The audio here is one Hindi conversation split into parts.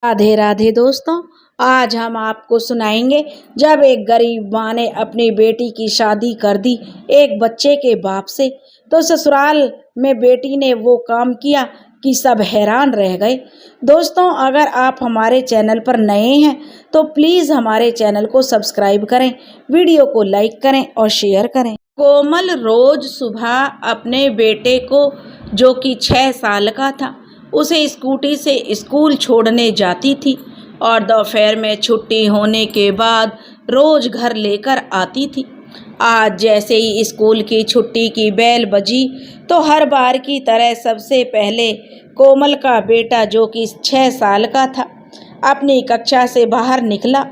राधे राधे दोस्तों। आज हम आपको सुनाएंगे जब एक गरीब माँ ने अपनी बेटी की शादी कर दी एक बच्चे के बाप से, तो ससुराल में बेटी ने वो काम किया कि सब हैरान रह गए। दोस्तों, अगर आप हमारे चैनल पर नए हैं तो प्लीज़ हमारे चैनल को सब्सक्राइब करें, वीडियो को लाइक करें और शेयर करें। कोमल रोज सुबह अपने बेटे को, जो कि 6 साल का था, उसे स्कूटी से स्कूल छोड़ने जाती थी और दोपहर में छुट्टी होने के बाद रोज घर लेकर आती थी। आज जैसे ही स्कूल की छुट्टी की बेल बजी तो हर बार की तरह सबसे पहले कोमल का बेटा, जो कि 6 साल का था, अपनी कक्षा से बाहर निकला।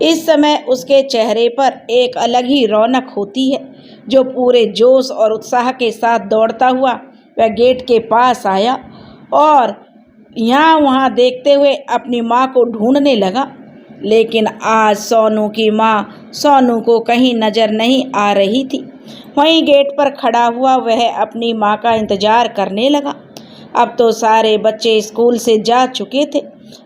इस समय उसके चेहरे पर एक अलग ही रौनक होती है। जो पूरे जोश और उत्साह के साथ दौड़ता हुआ वह गेट के पास आया और यहाँ वहाँ देखते हुए अपनी माँ को ढूंढने लगा। लेकिन आज सोनू की माँ सोनू को कहीं नज़र नहीं आ रही थी। वहीं गेट पर खड़ा हुआ वह अपनी माँ का इंतज़ार करने लगा। अब तो सारे बच्चे स्कूल से जा चुके थे,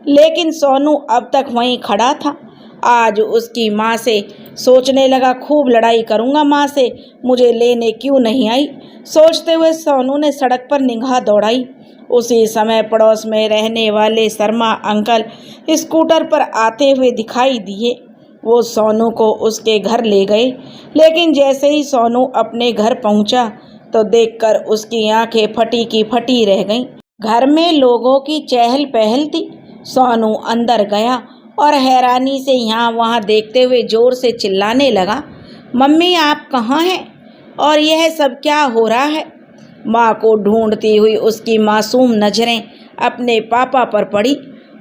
लेकिन सोनू अब तक वहीं खड़ा था। आज उसकी माँ से सोचने लगा, खूब लड़ाई करूँगा माँ से, मुझे लेने क्यों नहीं आई। सोचते हुए सोनू ने सड़क पर निगाह दौड़ाई। उसी समय पड़ोस में रहने वाले शर्मा अंकल स्कूटर पर आते हुए दिखाई दिए। वो सोनू को उसके घर ले गए, लेकिन जैसे ही सोनू अपने घर पहुंचा तो देखकर उसकी आंखें फटी की फटी रह गईं। घर में लोगों की चहल पहल थी। सोनू अंदर गया और हैरानी से यहाँ वहाँ देखते हुए जोर से चिल्लाने लगा, मम्मी आप कहाँ हैं और यह सब क्या हो रहा है। माँ को ढूंढती हुई उसकी मासूम नज़रें अपने पापा पर पड़ी।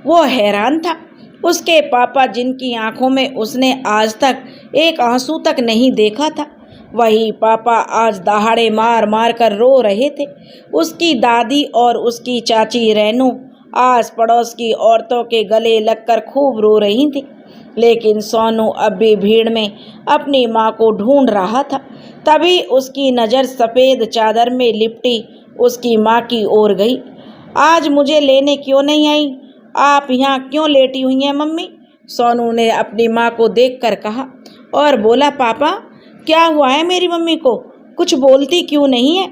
वो हैरान था। उसके पापा, जिनकी आंखों में उसने आज तक एक आंसू तक नहीं देखा था, वही पापा आज दहाड़े मार मार कर रो रहे थे। उसकी दादी और उसकी चाची रेनू आस पड़ोस की औरतों के गले लगकर खूब रो रही थी। लेकिन सोनू अब भी भीड़ में अपनी माँ को ढूंढ रहा था। तभी उसकी नज़र सफ़ेद चादर में लिपटी उसकी माँ की ओर गई। आज मुझे लेने क्यों नहीं आई? आप यहाँ क्यों लेटी हुई हैं मम्मी? सोनू ने अपनी माँ को देखकर कहा और बोला, पापा क्या हुआ है मेरी मम्मी को? कुछ बोलती क्यों नहीं है?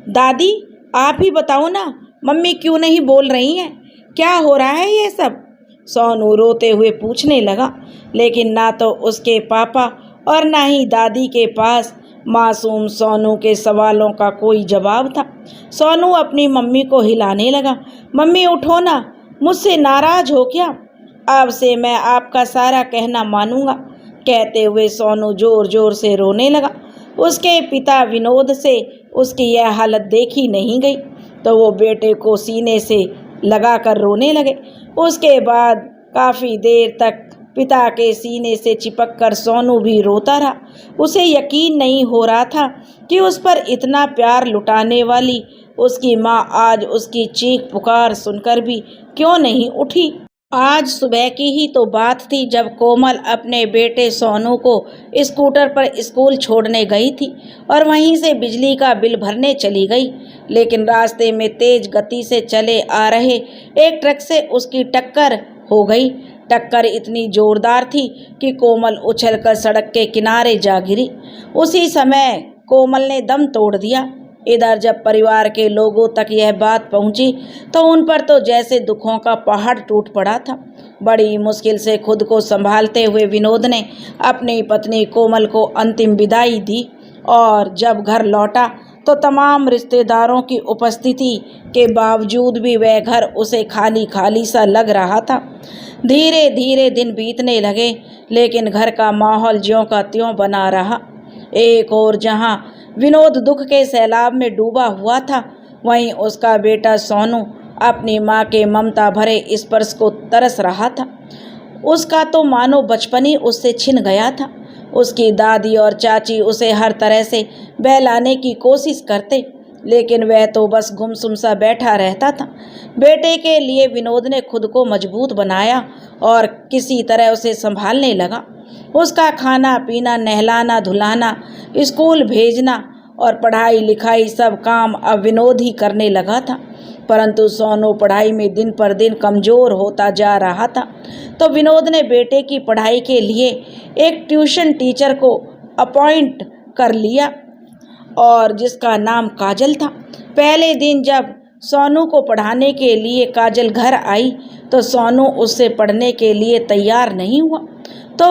दादी आप ही बताओ ना, मम्मी क्यों नहीं बोल रही हैं? क्या हो रहा है ये सब? सोनू रोते हुए पूछने लगा। लेकिन ना तो उसके पापा और ना ही दादी के पास मासूम सोनू के सवालों का कोई जवाब था। सोनू अपनी मम्मी को हिलाने लगा, मम्मी उठो ना, मुझसे नाराज हो क्या? अब से मैं आपका सारा कहना मानूंगा। कहते हुए सोनू जोर जोर से रोने लगा। उसके पिता विनोद से उसकी यह हालत देखी नहीं गई तो वो बेटे को सीने से लगा कर रोने लगे। उसके बाद काफ़ी देर तक पिता के सीने से चिपक कर सोनू भी रोता रहा। उसे यकीन नहीं हो रहा था कि उस पर इतना प्यार लुटाने वाली उसकी माँ आज उसकी चीख पुकार सुनकर भी क्यों नहीं उठी। आज सुबह की ही तो बात थी जब कोमल अपने बेटे सोनू को स्कूटर पर स्कूल छोड़ने गई थी और वहीं से बिजली का बिल भरने चली गई। लेकिन रास्ते में तेज गति से चले आ रहे एक ट्रक से उसकी टक्कर हो गई। टक्कर इतनी जोरदार थी कि कोमल उछलकर सड़क के किनारे जा गिरी। उसी समय कोमल ने दम तोड़ दिया। इधर जब परिवार के लोगों तक यह बात पहुंची तो उन पर तो जैसे दुखों का पहाड़ टूट पड़ा था। बड़ी मुश्किल से खुद को संभालते हुए विनोद ने अपनी पत्नी कोमल को अंतिम विदाई दी और जब घर लौटा तो तमाम रिश्तेदारों की उपस्थिति के बावजूद भी वह घर उसे खाली खाली सा लग रहा था। धीरे धीरे दिन बीतने लगे, लेकिन घर का माहौल ज्यों का त्यों बना रहा। एक और जहां विनोद दुख के सैलाब में डूबा हुआ था, वहीं उसका बेटा सोनू अपनी माँ के ममता भरे स्पर्श को तरस रहा था। उसका तो मानो बचपन ही उससे छिन गया था। उसकी दादी और चाची उसे हर तरह से बहलाने की कोशिश करते, लेकिन वह तो बस गुमसुम सा बैठा रहता था। बेटे के लिए विनोद ने खुद को मजबूत बनाया और किसी तरह उसे संभालने लगा। उसका खाना पीना, नहलाना धुलाना, स्कूल भेजना और पढ़ाई लिखाई सब काम अब विनोद ही करने लगा था। परंतु सोनू पढ़ाई में दिन पर दिन कमज़ोर होता जा रहा था। तो विनोद ने बेटे की पढ़ाई के लिए एक ट्यूशन टीचर को अपॉइंट कर लिया और जिसका नाम काजल था। पहले दिन जब सोनू को पढ़ाने के लिए काजल घर आई तो सोनू उससे पढ़ने के लिए तैयार नहीं हुआ। तो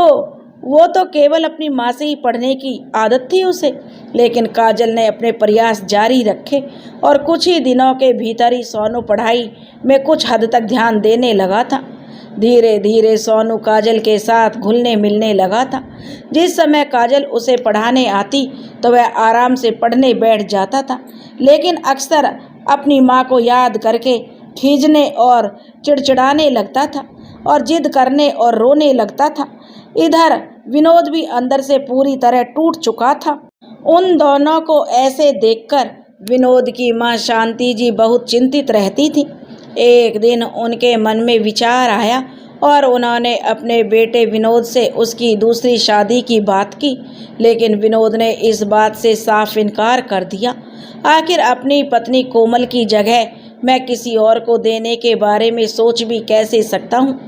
वो तो केवल अपनी माँ से ही पढ़ने की आदत थी उसे, लेकिन काजल ने अपने प्रयास जारी रखे और कुछ ही दिनों के भीतर ही सोनू पढ़ाई में कुछ हद तक ध्यान देने लगा था। धीरे धीरे सोनू काजल के साथ घुलने मिलने लगा था। जिस समय काजल उसे पढ़ाने आती तो वह आराम से पढ़ने बैठ जाता था, लेकिन अक्सर अपनी माँ को याद करके खींचने और चिड़चिड़ाने लगता था और जिद करने और रोने लगता था। इधर विनोद भी अंदर से पूरी तरह टूट चुका था। उन दोनों को ऐसे देखकर विनोद की माँ शांति जी बहुत चिंतित रहती थी। एक दिन उनके मन में विचार आया और उन्होंने अपने बेटे विनोद से उसकी दूसरी शादी की बात की, लेकिन विनोद ने इस बात से साफ इनकार कर दिया। आखिर अपनी पत्नी कोमल की जगह मैं किसी और को देने के बारे में सोच भी कैसे सकता हूँ।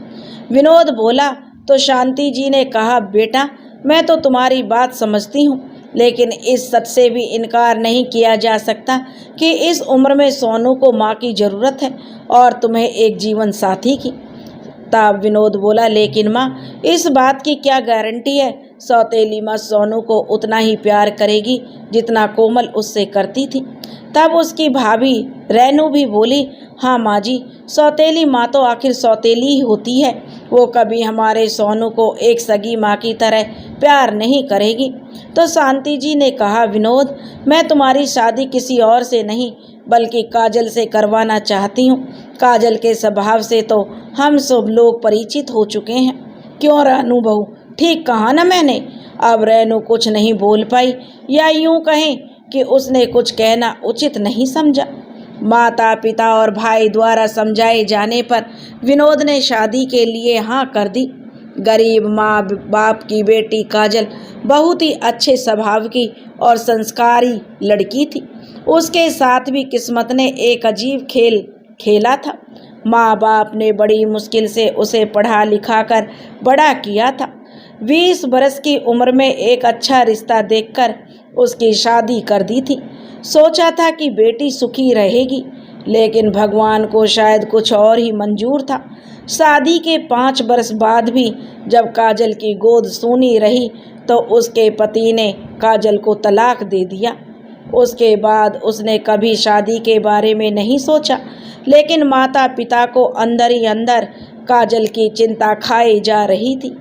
विनोद बोला तो शांति जी ने कहा, बेटा मैं तो तुम्हारी बात समझती हूँ, लेकिन इस सच से भी इनकार नहीं किया जा सकता कि इस उम्र में सोनू को माँ की ज़रूरत है और तुम्हें एक जीवन साथी की। तब विनोद बोला, लेकिन माँ इस बात की क्या गारंटी है सौतेली माँ सोनू को उतना ही प्यार करेगी जितना कोमल उससे करती थी। तब उसकी भाभी रेनू भी बोली, हाँ माँ जी, सौतेली माँ तो आखिर सौतेली ही होती है, वो कभी हमारे सोनू को एक सगी माँ की तरह प्यार नहीं करेगी। तो शांति जी ने कहा, विनोद मैं तुम्हारी शादी किसी और से नहीं बल्कि काजल से करवाना चाहती हूँ। काजल के स्वभाव से तो हम सब लोग परिचित हो चुके हैं। क्यों रेनू बहू, ठीक कहा ना मैंने? अब रेनू कुछ नहीं बोल पाई, या यूं कहें कि उसने कुछ कहना उचित नहीं समझा। माता पिता और भाई द्वारा समझाए जाने पर विनोद ने शादी के लिए हाँ कर दी। गरीब माँ बाप की बेटी काजल बहुत ही अच्छे स्वभाव की और संस्कारी लड़की थी। उसके साथ भी किस्मत ने एक अजीब खेल खेला था। माँ बाप ने बड़ी मुश्किल से उसे पढ़ा लिखा कर बड़ा किया था। 20 बरस की उम्र में एक अच्छा रिश्ता देखकर उसकी शादी कर दी थी। सोचा था कि बेटी सुखी रहेगी, लेकिन भगवान को शायद कुछ और ही मंजूर था। शादी के 5 बरस बाद भी जब काजल की गोद सूनी रही तो उसके पति ने काजल को तलाक दे दिया। उसके बाद उसने कभी शादी के बारे में नहीं सोचा, लेकिन माता पिता को अंदर ही अंदर काजल की चिंता खाई जा रही थी।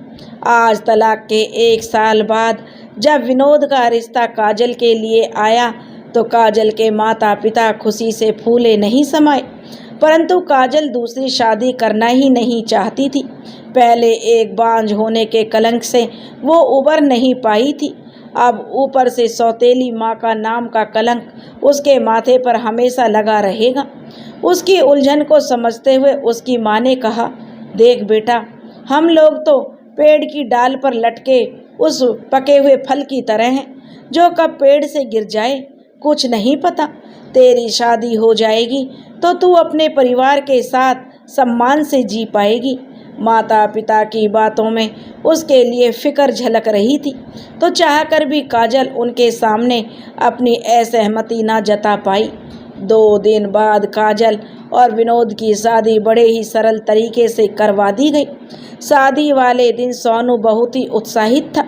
आज तलाक के 1 साल बाद जब विनोद का रिश्ता काजल के लिए आया तो काजल के माता पिता खुशी से फूले नहीं समाये, परंतु काजल दूसरी शादी करना ही नहीं चाहती थी। पहले एक बांझ होने के कलंक से वो उबर नहीं पाई थी, अब ऊपर से सौतेली माँ का नाम का कलंक उसके माथे पर हमेशा लगा रहेगा। उसकी उलझन को समझते हुए उसकी माँ ने कहा, देख बेटा, हम लोग तो पेड़ की डाल पर लटके उस पके हुए फल की तरह हैं जो कब पेड़ से गिर जाए कुछ नहीं पता। तेरी शादी हो जाएगी तो तू अपने परिवार के साथ सम्मान से जी पाएगी। माता पिता की बातों में उसके लिए फिक्र झलक रही थी, तो चाहकर भी काजल उनके सामने अपनी असहमति न जता पाई। 2 दिन बाद काजल और विनोद की शादी बड़े ही सरल तरीके से करवा दी गई। शादी वाले दिन सोनू बहुत ही उत्साहित था,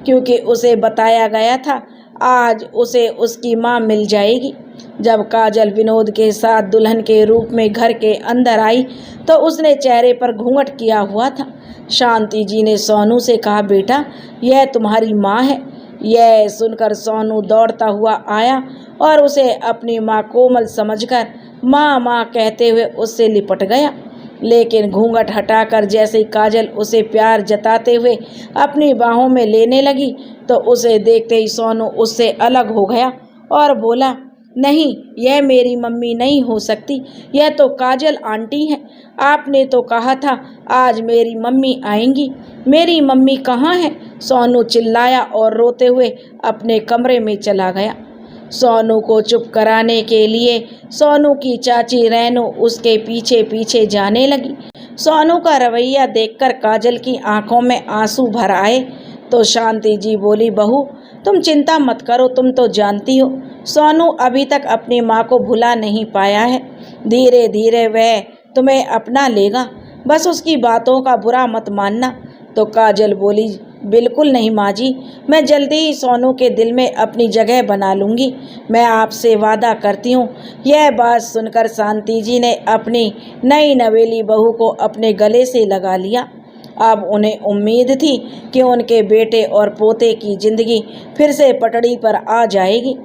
क्योंकि उसे बताया गया था आज उसे उसकी माँ मिल जाएगी। जब काजल विनोद के साथ दुल्हन के रूप में घर के अंदर आई तो उसने चेहरे पर घूंघट किया हुआ था। शांति जी ने सोनू से कहा, बेटा यह तुम्हारी माँ है। यह सुनकर सोनू दौड़ता हुआ आया और उसे अपनी माँ कोमल समझकर माँ माँ कहते हुए उससे लिपट गया। लेकिन घूंघट हटाकर जैसे काजल उसे प्यार जताते हुए अपनी बाहों में लेने लगी तो उसे देखते ही सोनू उससे अलग हो गया और बोला, नहीं, यह मेरी मम्मी नहीं हो सकती, यह तो काजल आंटी है। आपने तो कहा था आज मेरी मम्मी आएंगी, मेरी मम्मी कहाँ है? सोनू चिल्लाया और रोते हुए अपने कमरे में चला गया। सोनू को चुप कराने के लिए सोनू की चाची रेनू उसके पीछे पीछे जाने लगी। सोनू का रवैया देखकर काजल की आंखों में आंसू भर आए तो शांति जी बोली, बहू तुम चिंता मत करो, तुम तो जानती हो सोनू अभी तक अपनी माँ को भुला नहीं पाया है। धीरे धीरे वह तुम्हें अपना लेगा, बस उसकी बातों का बुरा मत मानना। तो काजल बोली, बिल्कुल नहीं माँ जी, मैं जल्दी ही सोनू के दिल में अपनी जगह बना लूँगी, मैं आपसे वादा करती हूँ। यह बात सुनकर शांति जी ने अपनी नई नवेली बहू को अपने गले से लगा लिया। अब उन्हें उम्मीद थी कि उनके बेटे और पोते की जिंदगी फिर से पटड़ी पर आ जाएगी।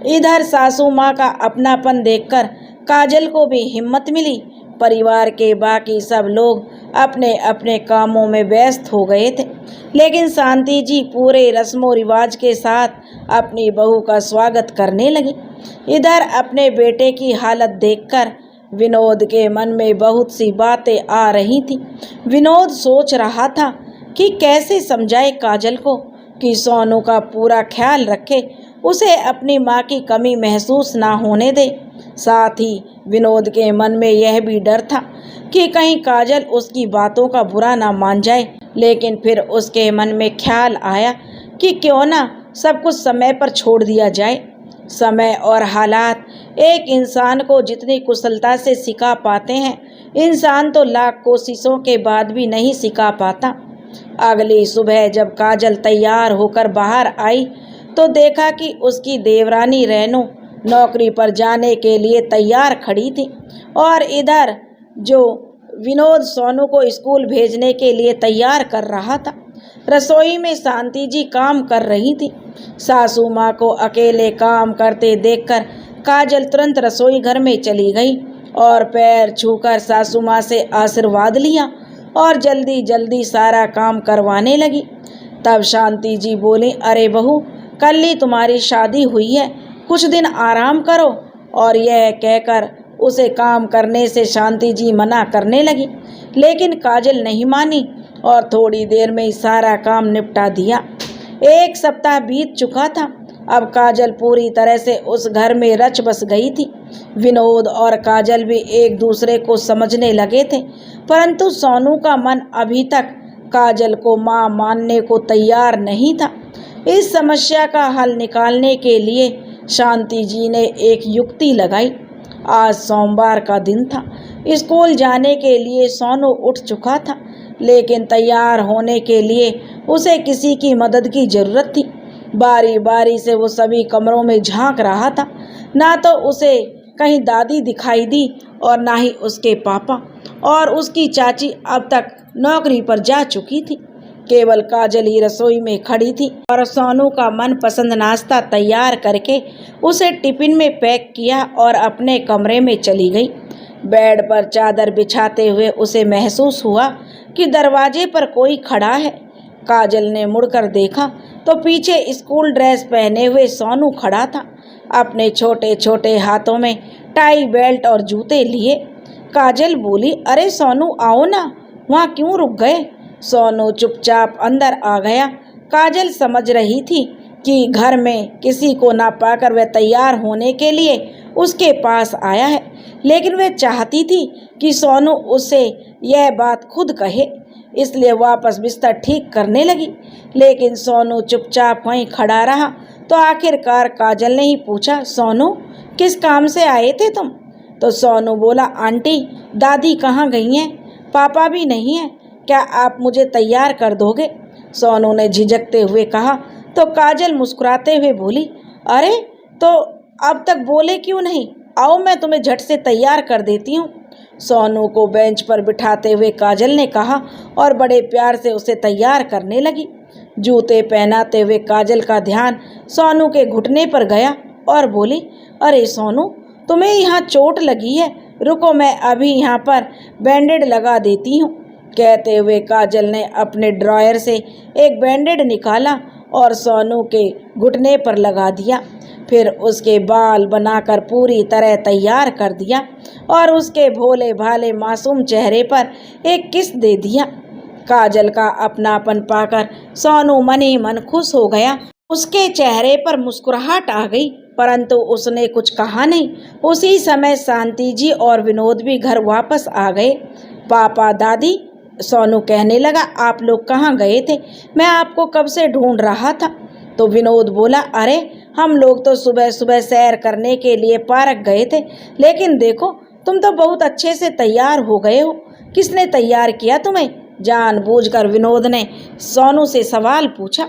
इधर सासू माँ का अपनापन देखकर काजल को भी हिम्मत मिली। परिवार के बाकी सब लोग अपने अपने कामों में व्यस्त हो गए थे, लेकिन शांति जी पूरे रस्मों रिवाज के साथ अपनी बहू का स्वागत करने लगी। इधर अपने बेटे की हालत देखकर विनोद के मन में बहुत सी बातें आ रही थी। विनोद सोच रहा था कि कैसे समझाए काजल को कि सोनू का पूरा ख्याल रखे, उसे अपनी माँ की कमी महसूस ना होने दे। साथ ही विनोद के मन में यह भी डर था कि कहीं काजल उसकी बातों का बुरा ना मान जाए। लेकिन फिर उसके मन में ख्याल आया कि क्यों ना सब कुछ समय पर छोड़ दिया जाए। समय और हालात एक इंसान को जितनी कुशलता से सिखा पाते हैं, इंसान तो लाख कोशिशों के बाद भी नहीं सिखा पाता। अगली सुबह जब काजल तैयार होकर बाहर आई तो देखा कि उसकी देवरानी रेनू नौकरी पर जाने के लिए तैयार खड़ी थी और इधर जो विनोद सोनू को स्कूल भेजने के लिए तैयार कर रहा था। रसोई में शांति जी काम कर रही थी। सासू माँ को अकेले काम करते देखकर काजल तुरंत रसोई घर में चली गई और पैर छूकर सासू माँ से आशीर्वाद लिया और जल्दी जल्दी सारा काम करवाने लगी। तब शांति जी बोली, अरे बहू, कल ही तुम्हारी शादी हुई है, कुछ दिन आराम करो। और यह कहकर उसे काम करने से शांति जी मना करने लगी, लेकिन काजल नहीं मानी और थोड़ी देर में ही सारा काम निपटा दिया। एक सप्ताह बीत चुका था। अब काजल पूरी तरह से उस घर में रच बस गई थी। विनोद और काजल भी एक दूसरे को समझने लगे थे, परंतु सोनू का मन अभी तक काजल को मां मानने को तैयार नहीं था। इस समस्या का हल निकालने के लिए शांति जी ने एक युक्ति लगाई। आज सोमवार का दिन था। स्कूल जाने के लिए सोनू उठ चुका था, लेकिन तैयार होने के लिए उसे किसी की मदद की जरूरत थी। बारी बारी से वो सभी कमरों में झांक रहा था। ना तो उसे कहीं दादी दिखाई दी और ना ही उसके पापा और उसकी चाची अब तक नौकरी पर जा चुकी थी। केवल काजल ही रसोई में खड़ी थी और सोनू का मनपसंद नाश्ता तैयार करके उसे टिफिन में पैक किया और अपने कमरे में चली गई। बेड पर चादर बिछाते हुए उसे महसूस हुआ कि दरवाजे पर कोई खड़ा है। काजल ने मुड़कर देखा तो पीछे स्कूल ड्रेस पहने हुए सोनू खड़ा था, अपने छोटे छोटे हाथों में टाई बेल्ट और जूते लिए। काजल बोली, अरे सोनू, आओ ना, वहाँ क्यों रुक गए? सोनू चुपचाप अंदर आ गया। काजल समझ रही थी कि घर में किसी को ना पाकर वह तैयार होने के लिए उसके पास आया है, लेकिन वह चाहती थी कि सोनू उससे यह बात खुद कहे, इसलिए वापस बिस्तर ठीक करने लगी। लेकिन सोनू चुपचाप वहीं खड़ा रहा। तो आखिरकार काजल ने ही पूछा, सोनू, किस काम से आए थे तुम? तो सोनू बोला, आंटी, दादी कहाँ गई हैं? पापा भी नहीं है, क्या आप मुझे तैयार कर दोगे? सोनू ने झिझकते हुए कहा। तो काजल मुस्कुराते हुए बोली, अरे तो अब तक बोले क्यों नहीं? आओ, मैं तुम्हें झट से तैयार कर देती हूँ। सोनू को बेंच पर बिठाते हुए काजल ने कहा और बड़े प्यार से उसे तैयार करने लगी। जूते पहनाते हुए काजल का ध्यान सोनू के घुटने पर गया और बोली, अरे सोनू, तुम्हें यहाँ चोट लगी है, रुको, मैं अभी यहाँ पर बैंडेड लगा देती हूँ। कहते हुए काजल ने अपने ड्रॉयर से एक बैंडेड निकाला और सोनू के घुटने पर लगा दिया। फिर उसके बाल बनाकर पूरी तरह तैयार कर दिया और उसके भोले भाले मासूम चेहरे पर एक किस दे दिया। काजल का अपनापन पाकर सोनू मन ही मन खुश हो गया। उसके चेहरे पर मुस्कुराहट आ गई परंतु उसने कुछ कहा नहीं। उसी समय शांति जी और विनोद भी घर वापस आ गए। पापा दादी, सोनू कहने लगा, आप लोग कहाँ गए थे? मैं आपको कब से ढूंढ रहा था। तो विनोद बोला, अरे हम लोग तो सुबह सुबह सैर करने के लिए पार्क गए थे, लेकिन देखो तुम तो बहुत अच्छे से तैयार हो गए हो। किसने तैयार किया तुम्हें? जानबूझकर विनोद ने सोनू से सवाल पूछा।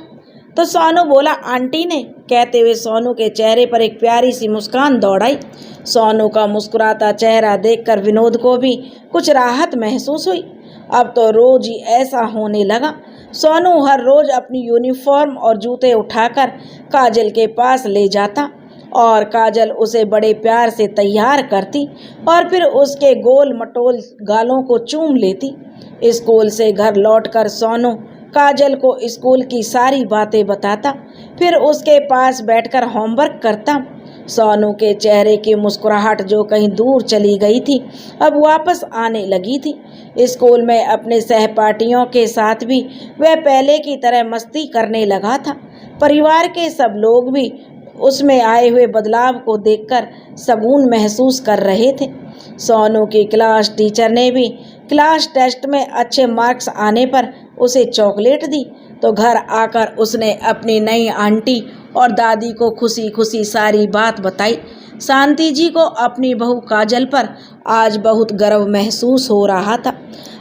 तो सोनू बोला, आंटी ने। कहते हुए सोनू के चेहरे पर एक प्यारी सी मुस्कान दौड़ आई। सोनू का मुस्कुराता चेहरा देखकर विनोद को भी कुछ राहत महसूस हुई। अब तो रोज ही ऐसा होने लगा। सोनू हर रोज अपनी यूनिफॉर्म और जूते उठाकर काजल के पास ले जाता और काजल उसे बड़े प्यार से तैयार करती और फिर उसके गोल मटोल गालों को चूम लेती। स्कूल से घर लौटकर सोनू काजल को स्कूल की सारी बातें बताता, फिर उसके पास बैठकर होमवर्क करता। सोनू के चेहरे की मुस्कुराहट जो कहीं दूर चली गई थी, अब वापस आने लगी थी। स्कूल में अपने सहपाठियों के साथ भी वह पहले की तरह मस्ती करने लगा था। परिवार के सब लोग भी उसमें आए हुए बदलाव को देखकर सकून महसूस कर रहे थे। सोनू की क्लास टीचर ने भी क्लास टेस्ट में अच्छे मार्क्स आने पर उसे चॉकलेट दी। तो घर आकर उसने अपनी नई आंटी और दादी को खुशी खुशी सारी बात बताई। शांति जी को अपनी बहू काजल पर आज बहुत गर्व महसूस हो रहा था।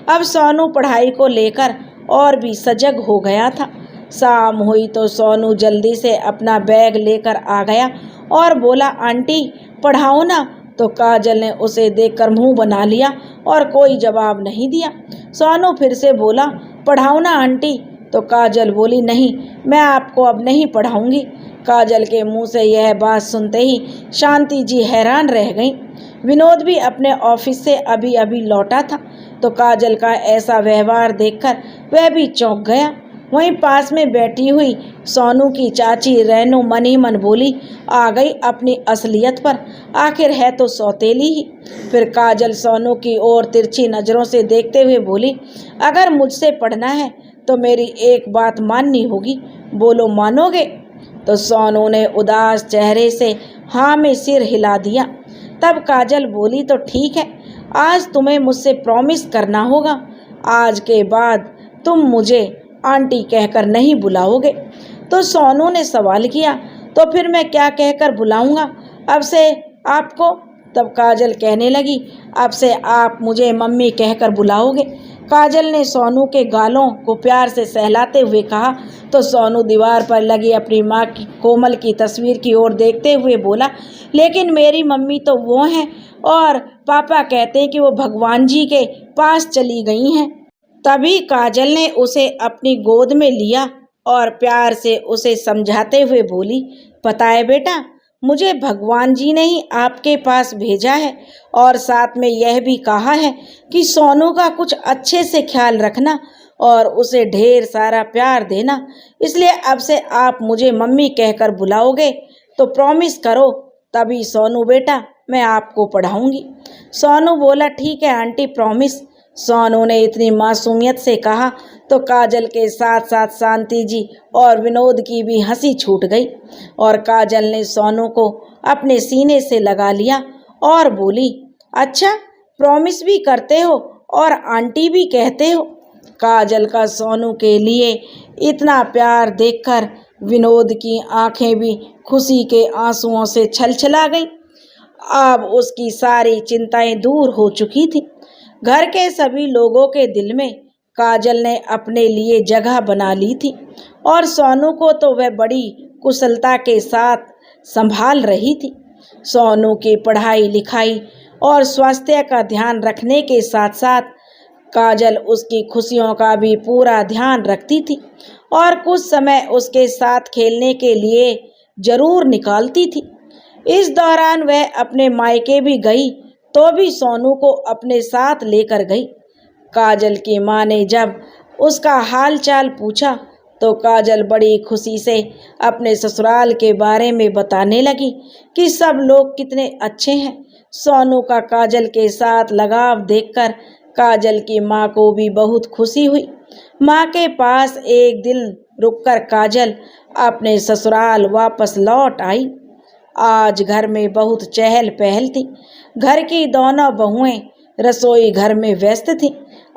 अब सोनू पढ़ाई को लेकर और भी सजग हो गया था। शाम हुई तो सोनू जल्दी से अपना बैग लेकर आ गया और बोला, आंटी पढ़ाओ ना। तो काजल ने उसे देखकर मुंह बना लिया और कोई जवाब नहीं दिया। सोनू फिर से बोला, पढ़ाओ ना आंटी। तो काजल बोली, नहीं, मैं आपको अब नहीं पढ़ाऊंगी। काजल के मुंह से यह बात सुनते ही शांति जी हैरान रह गईं। विनोद भी अपने ऑफिस से अभी अभी लौटा था, तो काजल का ऐसा व्यवहार देखकर वह भी चौंक गया। वहीं पास में बैठी हुई सोनू की चाची रेनू मन ही मन बोली, आ गई अपनी असलियत पर, आखिर है तो सौतेली ही। फिर काजल सोनू की ओर तिरछी नज़रों से देखते हुए बोली, अगर मुझसे पढ़ना है तो मेरी एक बात माननी होगी, बोलो मानोगे? तो सोनू ने उदास चेहरे से हाँ में सिर हिला दिया। तब काजल बोली, तो ठीक है, आज तुम्हें मुझसे प्रॉमिस करना होगा, आज के बाद तुम मुझे आंटी कहकर नहीं बुलाओगे। तो सोनू ने सवाल किया, तो फिर मैं क्या कहकर बुलाऊंगा अब से आपको? तब काजल कहने लगी, अब से आप मुझे मम्मी कहकर बुलाओगे। काजल ने सोनू के गालों को प्यार से सहलाते हुए कहा। तो सोनू दीवार पर लगी अपनी माँ की कोमल की तस्वीर की ओर देखते हुए बोला, लेकिन मेरी मम्मी तो वो हैं और पापा कहते हैं कि वो भगवान जी के पास चली गई हैं। तभी काजल ने उसे अपनी गोद में लिया और प्यार से उसे समझाते हुए बोली, पता है बेटा, मुझे भगवान जी ने ही आपके पास भेजा है और साथ में यह भी कहा है कि सोनू का कुछ अच्छे से ख्याल रखना और उसे ढेर सारा प्यार देना। इसलिए अब से आप मुझे मम्मी कहकर बुलाओगे तो प्रॉमिस करो, तभी सोनू बेटा मैं आपको पढ़ाऊंगी। सोनू बोला, ठीक है आंटी, प्रॉमिस। सोनू ने इतनी मासूमियत से कहा तो काजल के साथ साथ शांति जी और विनोद की भी हंसी छूट गई और काजल ने सोनू को अपने सीने से लगा लिया और बोली, अच्छा प्रॉमिस भी करते हो और आंटी भी कहते हो। काजल का सोनू के लिए इतना प्यार देखकर विनोद की आंखें भी खुशी के आंसुओं से छलछला गईं। अब उसकी सारी चिंताएं दूर हो चुकी थी। घर के सभी लोगों के दिल में काजल ने अपने लिए जगह बना ली थी और सोनू को तो वह बड़ी कुशलता के साथ संभाल रही थी। सोनू की पढ़ाई लिखाई और स्वास्थ्य का ध्यान रखने के साथ साथ काजल उसकी खुशियों का भी पूरा ध्यान रखती थी और कुछ समय उसके साथ खेलने के लिए जरूर निकालती थी। इस दौरान वह अपने मायके भी गई तो भी सोनू को अपने साथ लेकर गई। काजल की माँ ने जब उसका हाल चाल पूछा तो काजल बड़ी खुशी से अपने ससुराल के बारे में बताने लगी कि सब लोग कितने अच्छे हैं। सोनू का काजल के साथ लगाव देखकर काजल की माँ को भी बहुत खुशी हुई। माँ के पास एक दिन रुककर काजल अपने ससुराल वापस लौट आई। आज घर में बहुत चहल पहल थी। घर की दोनों बहुएं रसोई घर में व्यस्त थीं।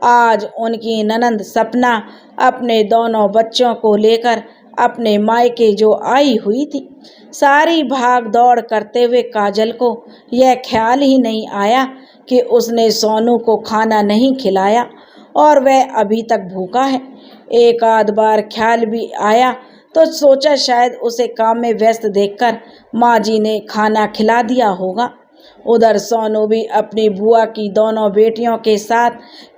आज उनकी ननंद सपना अपने दोनों बच्चों को लेकर अपने मायके जो आई हुई थी। सारी भाग दौड़ करते हुए काजल को यह ख्याल ही नहीं आया कि उसने सोनू को खाना नहीं खिलाया और वह अभी तक भूखा है। एक आध बार ख्याल भी आया तो सोचा शायद उसे काम में व्यस्त देखकर माँ जी ने खाना खिला दिया होगा। उधर सोनू भी अपनी बुआ की दोनों बेटियों के साथ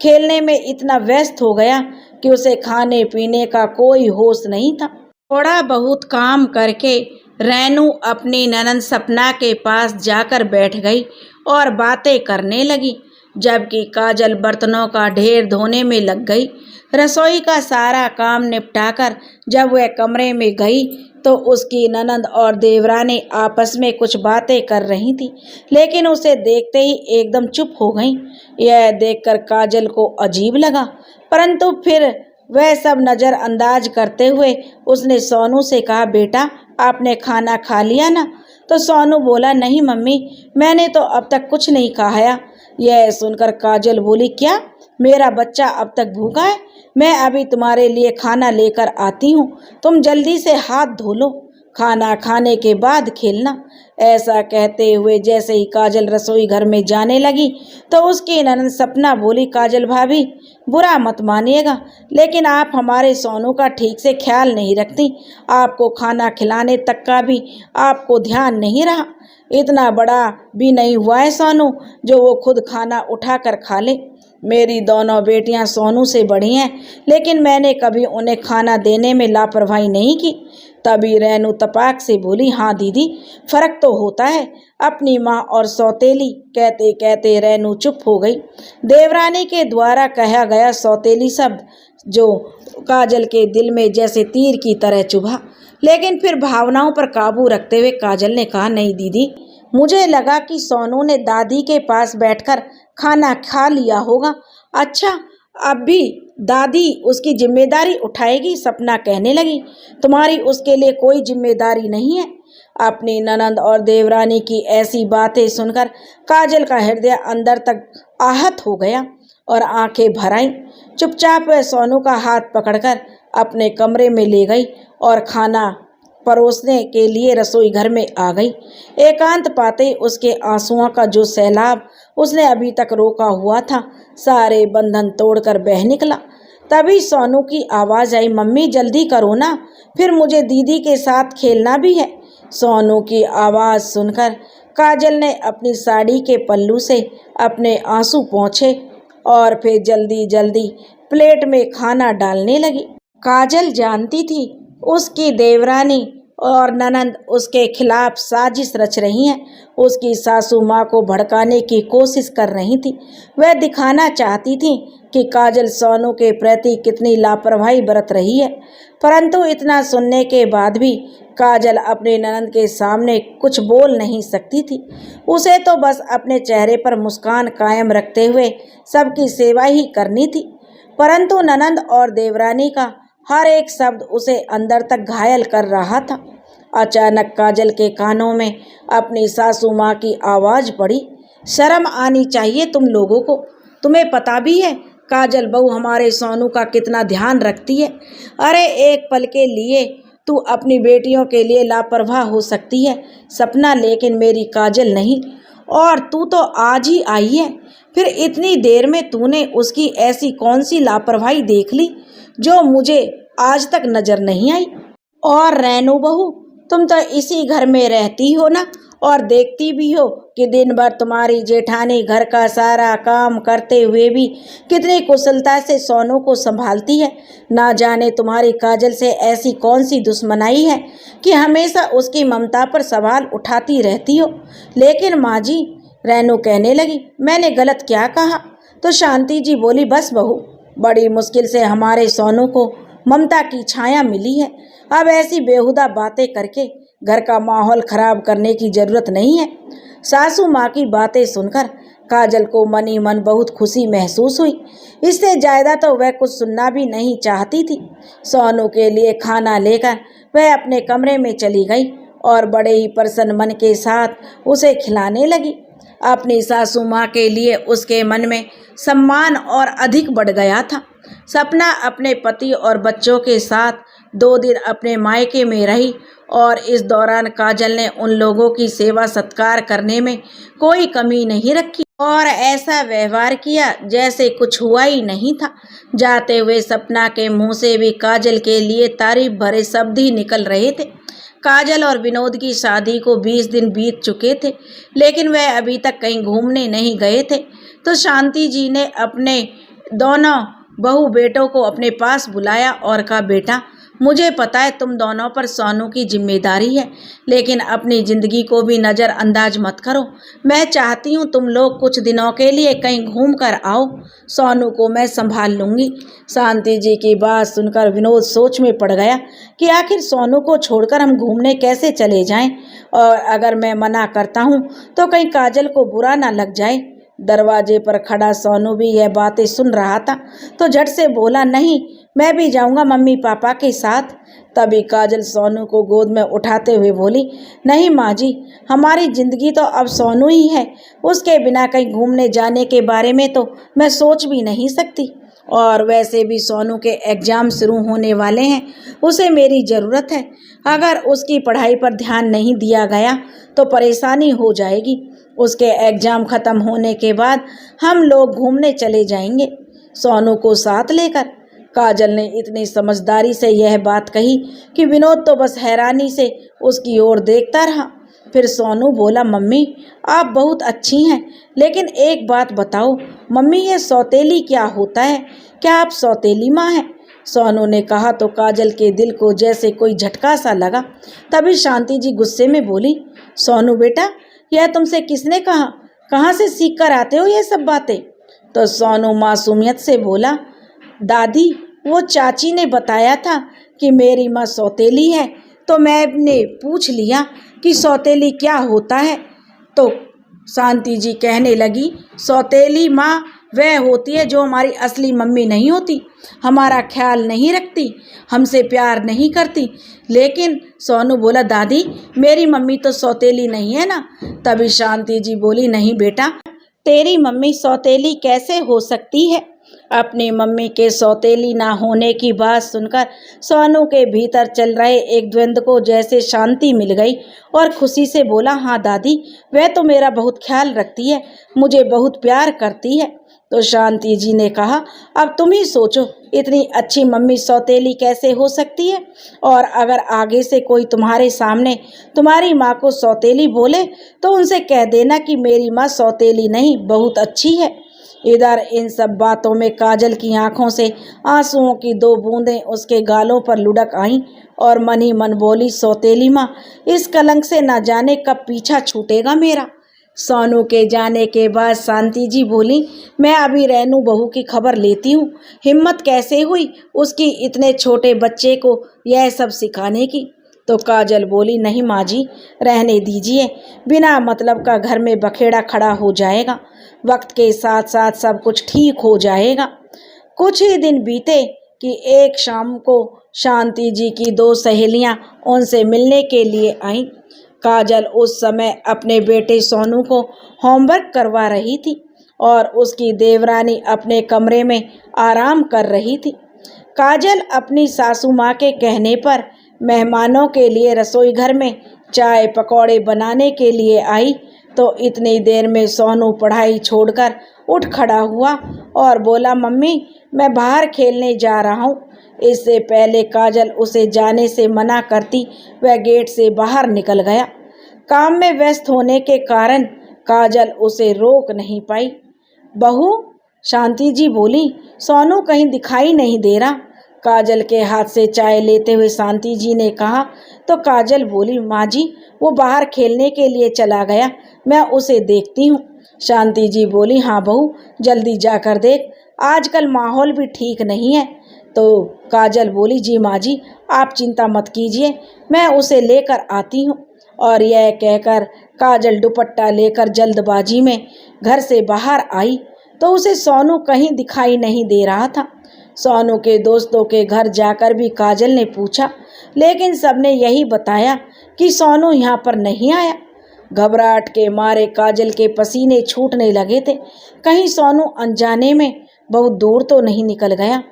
खेलने में इतना व्यस्त हो गया कि उसे खाने पीने का कोई होश नहीं था। थोड़ा बहुत काम करके रेनू अपनी ननंद सपना के पास जाकर बैठ गई और बातें करने लगी, जबकि काजल बर्तनों का ढेर धोने में लग गई। रसोई का सारा काम निपटाकर जब वह कमरे में गई तो उसकी ननंद और देवरानी आपस में कुछ बातें कर रही थी, लेकिन उसे देखते ही एकदम चुप हो गईं। यह देखकर काजल को अजीब लगा, परंतु फिर वह सब नज़रअंदाज करते हुए उसने सोनू से कहा, बेटा आपने खाना खा लिया ना? तो सोनू बोला, नहीं मम्मी, मैंने तो अब तक कुछ नहीं खाया। यह सुनकर काजल बोली, क्या मेरा बच्चा अब तक भूखा है? मैं अभी तुम्हारे लिए खाना लेकर आती हूँ, तुम जल्दी से हाथ धो लो, खाना खाने के बाद खेलना। ऐसा कहते हुए जैसे ही काजल रसोई घर में जाने लगी तो उसकी ननंद सपना बोली, काजल भाभी बुरा मत मानिएगा, लेकिन आप हमारे सोनू का ठीक से ख्याल नहीं रखती। आपको खाना खिलाने तक का भी आपको ध्यान नहीं रहा। इतना बड़ा भी नहीं हुआ है सोनू जो वो खुद खाना उठा कर खा ले। मेरी दोनों बेटियां सोनू से बड़ी हैं, लेकिन मैंने कभी उन्हें खाना देने में लापरवाही नहीं की। तभी रेनू तपाक से बोली, हाँ दीदी, फर्क तो होता है अपनी माँ और सौतेली। कहते कहते रेनू चुप हो गई। देवरानी के द्वारा कहा गया सौतेली शब्द जो काजल के दिल में जैसे तीर की तरह चुभा, लेकिन फिर भावनाओं पर काबू रखते हुए काजल ने कहा, नहीं दीदी, मुझे लगा कि सोनू ने दादी के पास बैठकर खाना खा लिया होगा। अच्छा, अब भी दादी उसकी जिम्मेदारी उठाएगी? सपना कहने लगी, तुम्हारी उसके लिए कोई जिम्मेदारी नहीं है। अपनी ननंद और देवरानी की ऐसी बातें सुनकर काजल का हृदय अंदर तक आहत हो गया और आंखें भर आईं। चुपचाप वह सोनू का हाथ पकड़कर अपने कमरे में ले गई और खाना परोसने के लिए रसोई घर में आ गई। एकांत पाते उसके आंसुओं का जो सैलाब उसने अभी तक रोका हुआ था, सारे बंधन तोड़कर बह निकला। तभी सोनू की आवाज़ आई, मम्मी जल्दी करो ना, फिर मुझे दीदी के साथ खेलना भी है। सोनू की आवाज़ सुनकर काजल ने अपनी साड़ी के पल्लू से अपने आंसू पोंछे और फिर जल्दी जल्दी प्लेट में खाना डालने लगी। काजल जानती थी उसकी देवरानी और ननंद उसके खिलाफ साजिश रच रही हैं। उसकी सासू माँ को भड़काने की कोशिश कर रही थी। वह दिखाना चाहती थी कि काजल सोनू के प्रति कितनी लापरवाही बरत रही है, परंतु इतना सुनने के बाद भी काजल अपने ननंद के सामने कुछ बोल नहीं सकती थी। उसे तो बस अपने चेहरे पर मुस्कान कायम रखते हुए सबकी सेवा ही करनी थी, परंतु ननंद और देवरानी का हर एक शब्द उसे अंदर तक घायल कर रहा था। अचानक काजल के कानों में अपनी सासू माँ की आवाज़ पड़ी, शर्म आनी चाहिए तुम लोगों को, तुम्हें पता भी है काजल बहू हमारे सोनू का कितना ध्यान रखती है। अरे एक पल के लिए तू अपनी बेटियों के लिए लापरवाह हो सकती है सपना, लेकिन मेरी काजल नहीं। और तू तो आज ही आई है, फिर इतनी देर में तूने उसकी ऐसी कौन सी लापरवाही देख ली जो मुझे आज तक नज़र नहीं आई। और रेनू बहू, तुम तो इसी घर में रहती हो ना, और देखती भी हो कि दिन भर तुम्हारी जेठानी घर का सारा काम करते हुए भी कितनी कुशलता से सोनू को संभालती है। ना जाने तुम्हारी काजल से ऐसी कौन सी दुश्मनाई है कि हमेशा उसकी ममता पर सवाल उठाती रहती हो। लेकिन माँ जी, रेनू कहने लगी, मैंने गलत क्या कहा? तो शांति जी बोली, बस बहू, बड़ी मुश्किल से हमारे सोनू को ममता की छाया मिली है। अब ऐसी बेहुदा बातें करके घर का माहौल खराब करने की ज़रूरत नहीं है। सासू माँ की बातें सुनकर काजल को मन ही मन बहुत खुशी महसूस हुई। इससे ज़्यादा तो वह कुछ सुनना भी नहीं चाहती थी। सोनू के लिए खाना लेकर वह अपने कमरे में चली गई और बड़े ही प्रसन्न मन के साथ उसे खिलाने लगी। अपनी सासू माँ के लिए उसके मन में सम्मान और अधिक बढ़ गया था। सपना अपने पति और बच्चों के साथ 2 दिन अपने मायके में रही और इस दौरान काजल ने उन लोगों की सेवा सत्कार करने में कोई कमी नहीं रखी और ऐसा व्यवहार किया जैसे कुछ हुआ ही नहीं था। जाते हुए सपना के मुंह से भी काजल के लिए तारीफ भरे शब्द ही निकल रहे थे। काजल और विनोद की शादी को 20 दिन बीत चुके थे, लेकिन वह अभी तक कहीं घूमने नहीं गए थे। तो शांति जी ने अपने दोनों बहू बेटों को अपने पास बुलाया और कहा, बेटा, मुझे पता है तुम दोनों पर सोनू की जिम्मेदारी है, लेकिन अपनी ज़िंदगी को भी नज़रअंदाज मत करो। मैं चाहती हूँ तुम लोग कुछ दिनों के लिए कहीं घूम कर आओ। सोनू को मैं संभाल लूँगी। शांति जी की बात सुनकर विनोद सोच में पड़ गया कि आखिर सोनू को छोड़कर हम घूमने कैसे चले जाएं, और अगर मैं मना करता हूँ तो कहीं काजल को बुरा ना लग जाए। दरवाजे पर खड़ा सोनू भी यह बातें सुन रहा था, तो झट से बोला, नहीं, मैं भी जाऊंगा मम्मी पापा के साथ। तभी काजल सोनू को गोद में उठाते हुए बोली, नहीं माँ जी, हमारी ज़िंदगी तो अब सोनू ही है। उसके बिना कहीं घूमने जाने के बारे में तो मैं सोच भी नहीं सकती। और वैसे भी सोनू के एग्ज़ाम शुरू होने वाले हैं, उसे मेरी ज़रूरत है। अगर उसकी पढ़ाई पर ध्यान नहीं दिया गया तो परेशानी हो जाएगी। उसके एग्ज़ाम ख़त्म होने के बाद हम लोग घूमने चले जाएंगे सोनू को साथ लेकर। काजल ने इतनी समझदारी से यह बात कही कि विनोद तो बस हैरानी से उसकी ओर देखता रहा। फिर सोनू बोला, मम्मी, आप बहुत अच्छी हैं, लेकिन एक बात बताओ मम्मी, ये सौतेली क्या होता है? क्या आप सौतेली माँ हैं? सोनू ने कहा तो काजल के दिल को जैसे कोई झटका सा लगा। तभी शांति जी गुस्से में बोली, सोनू बेटा, यह तुमसे किसने कहा? कहाँ से सीख कर आते हो ये सब बातें? तो सोनू मासूमियत से बोला, दादी, वो चाची ने बताया था कि मेरी माँ सौतेली है, तो मैंने पूछ लिया कि सौतेली क्या होता है। तो शांति जी कहने लगी, सौतेली माँ वह होती है जो हमारी असली मम्मी नहीं होती, हमारा ख्याल नहीं रखती, हमसे प्यार नहीं करती। लेकिन सोनू बोला, दादी, मेरी मम्मी तो सौतेली नहीं है ना। तभी शांति जी बोली, नहीं बेटा, तेरी मम्मी सौतेली कैसे हो सकती है? अपनी मम्मी के सौतेली ना होने की बात सुनकर सोनू के भीतर चल रहे एक द्वंद्व को जैसे शांति मिल गई और खुशी से बोला, हाँ दादी, वह तो मेरा बहुत ख्याल रखती है, मुझे बहुत प्यार करती है। तो शांति जी ने कहा, अब तुम ही सोचो, इतनी अच्छी मम्मी सौतेली कैसे हो सकती है? और अगर आगे से कोई तुम्हारे सामने तुम्हारी माँ को सौतेली बोले तो उनसे कह देना कि मेरी माँ सौतेली नहीं, बहुत अच्छी है। इधर इन सब बातों में काजल की आंखों से आंसुओं की 2 बूंदें उसके गालों पर लुढ़क आईं और मन ही मन बोली, सौतेली माँ, इस कलंक से न जाने कब पीछा छूटेगा मेरा। सोनू के जाने के बाद शांति जी बोली, मैं अभी रेनू बहू की खबर लेती हूँ। हिम्मत कैसे हुई उसकी इतने छोटे बच्चे को यह सब सिखाने की? तो काजल बोली, नहीं माँ जी, रहने दीजिए, बिना मतलब का घर में बखेड़ा खड़ा हो जाएगा। वक्त के साथ साथ सब कुछ ठीक हो जाएगा। कुछ ही दिन बीते कि एक शाम को शांति जी की 2 सहेलियां उनसे मिलने के लिए आईं। काजल उस समय अपने बेटे सोनू को होमवर्क करवा रही थी और उसकी देवरानी अपने कमरे में आराम कर रही थी। काजल अपनी सासू माँ के कहने पर मेहमानों के लिए रसोई घर में चाय पकौड़े बनाने के लिए आई तो इतनी देर में सोनू पढ़ाई छोड़कर उठ खड़ा हुआ और बोला, मम्मी, मैं बाहर खेलने जा रहा हूँ। इससे पहले काजल उसे जाने से मना करती वह गेट से बाहर निकल गया। काम में व्यस्त होने के कारण काजल उसे रोक नहीं पाई। बहू, शांति जी बोली, सोनू कहीं दिखाई नहीं दे रहा। काजल के हाथ से चाय लेते हुए शांति जी ने कहा तो काजल बोली, माँ जी, वो बाहर खेलने के लिए चला गया, मैं उसे देखती हूँ। शांति जी बोली, हाँ बहू, जल्दी जाकर देख, आजकल माहौल भी ठीक नहीं है। तो काजल बोली, जी माँ जी, आप चिंता मत कीजिए, मैं उसे लेकर आती हूँ। और यह कहकर काजल दुपट्टा लेकर जल्दबाजी में घर से बाहर आई तो उसे सोनू कहीं दिखाई नहीं दे रहा था। सोनू के दोस्तों के घर जाकर भी काजल ने पूछा लेकिन सबने यही बताया कि सोनू यहाँ पर नहीं आया। घबराहट के मारे काजल के पसीने छूटने लगे थे। कहीं सोनू अनजाने में बहुत दूर तो नहीं निकल गया,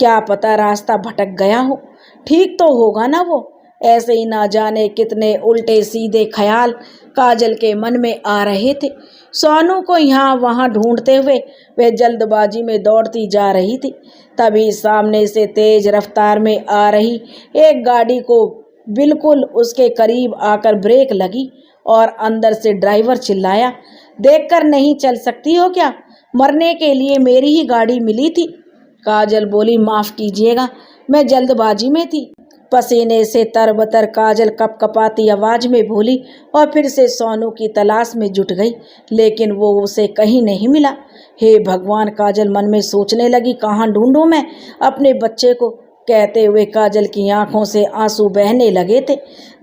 क्या पता रास्ता भटक गया हो। ठीक तो होगा ना वो। ऐसे ही ना जाने कितने उल्टे सीधे ख्याल काजल के मन में आ रहे थे। सोनू को यहाँ वहाँ ढूंढते हुए वह जल्दबाजी में दौड़ती जा रही थी। तभी सामने से तेज रफ्तार में आ रही एक गाड़ी को बिल्कुल उसके करीब आकर ब्रेक लगी और अंदर से ड्राइवर चिल्लाया, देखकर नहीं चल सकती हो क्या? मरने के लिए मेरी ही गाड़ी मिली थी। काजल बोली, माफ कीजिएगा, मैं जल्दबाजी में थी। पसीने से तरबतर काजल कपकपाती आवाज में बोली और फिर से सोनू की तलाश में जुट गई, लेकिन वो उसे कहीं नहीं मिला। हे भगवान, काजल मन में सोचने लगी, कहाँ ढूंढूं मैं अपने बच्चे को। कहते हुए काजल की आंखों से आंसू बहने लगे थे।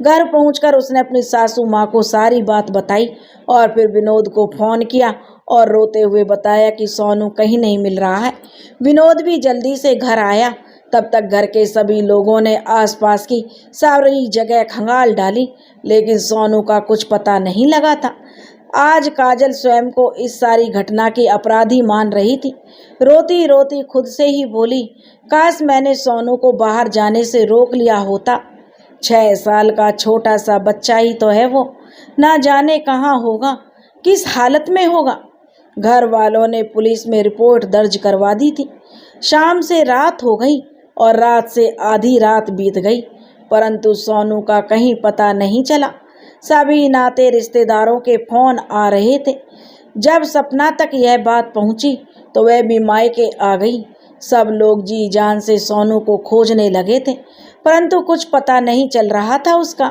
घर पहुंचकर उसने अपनी सासू माँ को सारी बात बताई और फिर विनोद को फोन किया और रोते हुए बताया कि सोनू कहीं नहीं मिल रहा है। विनोद भी जल्दी से घर आया। तब तक घर के सभी लोगों ने आसपास की सारी जगह खंगाल डाली, लेकिन सोनू का कुछ पता नहीं लगा था। आज काजल स्वयं को इस सारी घटना की अपराधी मान रही थी। रोती रोती खुद से ही बोली, काश मैंने सोनू को बाहर जाने से रोक लिया होता। 6 साल का छोटा सा बच्चा ही तो है वो, ना जाने कहाँ होगा, किस हालत में होगा। घर वालों ने पुलिस में रिपोर्ट दर्ज करवा दी थी। शाम से रात हो गई और रात से आधी रात बीत गई, परंतु सोनू का कहीं पता नहीं चला। सभी नाते रिश्तेदारों के फोन आ रहे थे। जब सपना तक यह बात पहुंची तो वह भी मायके आ गई। सब लोग जी जान से सोनू को खोजने लगे थे, परंतु कुछ पता नहीं चल रहा था उसका।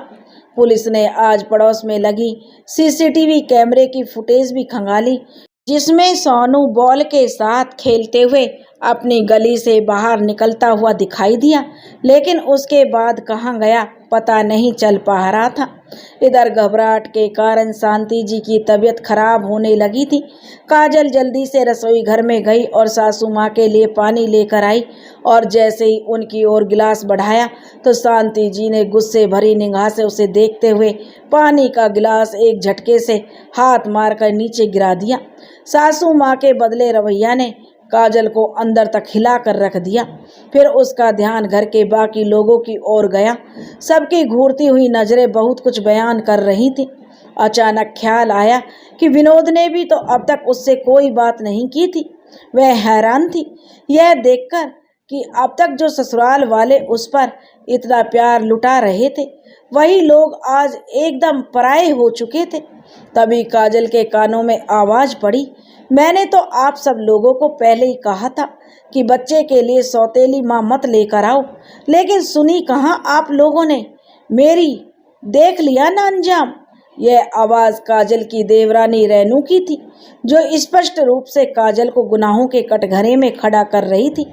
पुलिस ने आज पड़ोस में लगी सीसीटीवी कैमरे की फुटेज भी खंगाली, जिसमें सोनू बॉल के साथ खेलते हुए अपनी गली से बाहर निकलता हुआ दिखाई दिया, लेकिन उसके बाद कहाँ गया पता नहीं चल पा रहा था। इधर घबराहट के कारण शांति जी की तबीयत खराब होने लगी थी। काजल जल्दी से रसोई घर में गई और सासू माँ के लिए पानी लेकर आई और जैसे ही उनकी ओर गिलास बढ़ाया तो शांति जी ने गुस्से भरी निगाह से उसे देखते हुए पानी का गिलास एक झटके से हाथ मारकर नीचे गिरा दिया। सासू माँ के बदले रवैया ने काजल को अंदर तक हिला कर रख दिया। फिर उसका ध्यान घर के बाकी लोगों की ओर गया। सबकी घूरती हुई नजरें बहुत कुछ बयान कर रही थी। अचानक ख्याल आया कि विनोद ने भी तो अब तक उससे कोई बात नहीं की थी। वह हैरान थी यह देखकर कि अब तक जो ससुराल वाले उस पर इतना प्यार लुटा रहे थे, वही लोग आज एकदम पराये हो चुके थे। तभी काजल के कानों में आवाज पड़ी, मैंने तो आप सब लोगों को पहले ही कहा था कि बच्चे के लिए सौतेली माँ मत लेकर आओ, लेकिन सुनी कहाँ आप लोगों ने मेरी। देख लिया ना अंजाम। यह आवाज काजल की देवरानी रेनू की थी, जो स्पष्ट रूप से काजल को गुनाहों के कटघरे में खड़ा कर रही थी।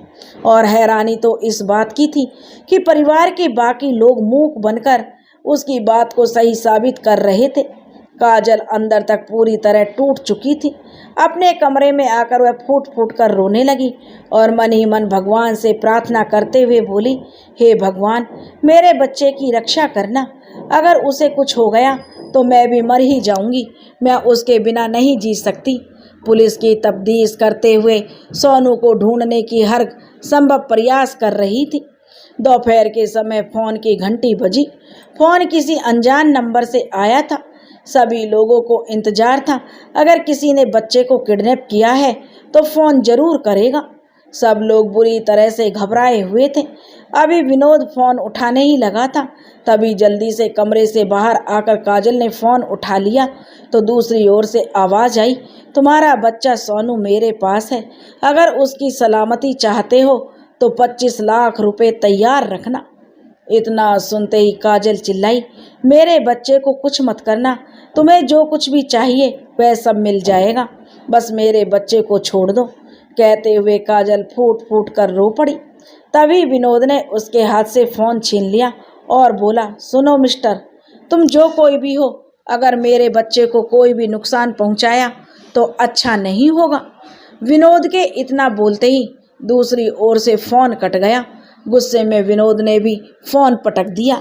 और हैरानी तो इस बात की थी कि परिवार के बाकी लोग मूक बनकर उसकी बात को सही साबित कर रहे थे। काजल अंदर तक पूरी तरह टूट चुकी थी। अपने कमरे में आकर वह फूट फूट कर रोने लगी और मन ही मन भगवान से प्रार्थना करते हुए बोली, हे भगवान, मेरे बच्चे की रक्षा करना। अगर उसे कुछ हो गया तो मैं भी मर ही जाऊंगी, मैं उसके बिना नहीं जी सकती। पुलिस की तफ्तीश करते हुए सोनू को ढूंढने की हर संभव प्रयास कर रही थी। दोपहर के समय फोन की घंटी बजी। फोन किसी अनजान नंबर से आया था। सभी लोगों को इंतजार था, अगर किसी ने बच्चे को किडनैप किया है तो फोन जरूर करेगा। सब लोग बुरी तरह से घबराए हुए थे। अभी विनोद फोन उठाने ही लगा था, तभी जल्दी से कमरे से बाहर आकर काजल ने फोन उठा लिया तो दूसरी ओर से आवाज आई, तुम्हारा बच्चा सोनू मेरे पास है, अगर उसकी सलामती चाहते हो तो 25 लाख रुपए तैयार रखना। इतना सुनते ही काजल चिल्लाई, मेरे बच्चे को कुछ मत करना, तुम्हें जो कुछ भी चाहिए वह सब मिल जाएगा, बस मेरे बच्चे को छोड़ दो। कहते हुए काजल फूट फूट कर रो पड़ी। तभी विनोद ने उसके हाथ से फोन छीन लिया और बोला, सुनो मिस्टर, तुम जो कोई भी हो, अगर मेरे बच्चे को कोई भी नुकसान पहुंचाया तो अच्छा नहीं होगा। विनोद के इतना बोलते ही दूसरी ओर से फोन कट गया गुस्से में विनोद ने भी फोन पटक दिया।